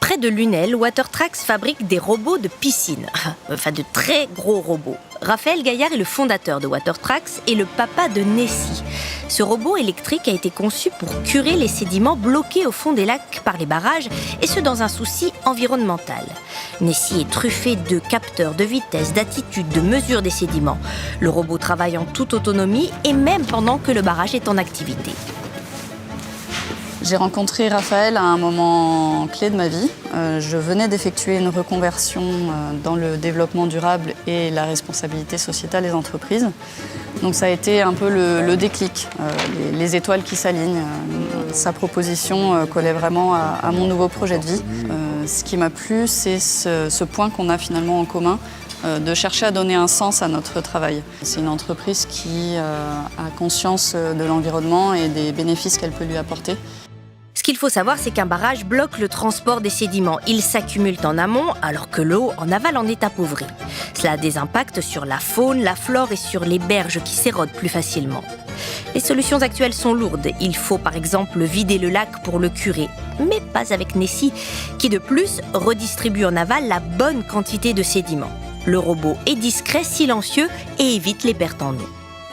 Près de Lunel, Watertrax fabrique des robots de piscine. Enfin, de très gros robots. Raphaël Gaillard est le fondateur de Watertrax et le papa de Nessie. Ce robot électrique a été conçu pour curer les sédiments bloqués au fond des lacs par les barrages, et ce dans un souci environnemental. Nessie est truffé de capteurs de vitesse, d'attitude, de mesure des sédiments. Le robot travaille en toute autonomie et même pendant que le barrage est en activité. J'ai rencontré Raphaël à un moment clé de ma vie. Je venais d'effectuer une reconversion dans le développement durable et la responsabilité sociétale des entreprises. Donc ça a été un peu le déclic, les étoiles qui s'alignent. Sa proposition collait vraiment à mon nouveau projet de vie. Ce qui m'a plu, c'est ce point qu'on a finalement en commun, de chercher à donner un sens à notre travail. C'est une entreprise qui a conscience de l'environnement et des bénéfices qu'elle peut lui apporter. Ce qu'il faut savoir, c'est qu'un barrage bloque le transport des sédiments. Ils s'accumulent en amont, alors que l'eau en aval en est appauvrie. Cela a des impacts sur la faune, la flore et sur les berges qui s'érodent plus facilement. Les solutions actuelles sont lourdes. Il faut par exemple vider le lac pour le curer. Mais pas avec Nessie, qui de plus redistribue en aval la bonne quantité de sédiments. Le robot est discret, silencieux et évite les pertes en eau.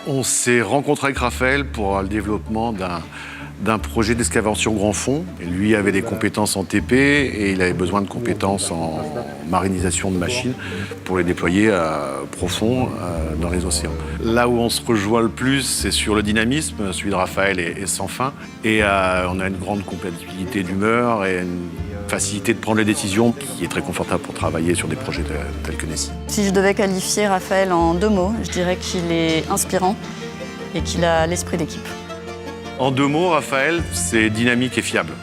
On s'est rencontré avec Raphaël pour le développement d'un projet d'excavation grand fond. Et lui avait des compétences en TP et il avait besoin de compétences en marinisation de machines pour les déployer profond dans les océans. Là où on se rejoint le plus, c'est sur le dynamisme. Celui de Raphaël est sans fin. Et on a une grande compatibilité d'humeur et une facilité de prendre les décisions qui est très confortable pour travailler sur des projets tels que Nessie. Si je devais qualifier Raphaël en 2 mots, je dirais qu'il est inspirant et qu'il a l'esprit d'équipe. En 2 mots, Raphaël, c'est dynamique et fiable.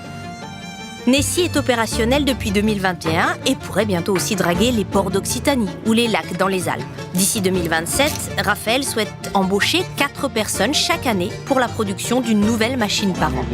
Nessie est opérationnel depuis 2021 et pourrait bientôt aussi draguer les ports d'Occitanie ou les lacs dans les Alpes. D'ici 2027, Raphaël souhaite embaucher 4 personnes chaque année pour la production d'une nouvelle machine par an.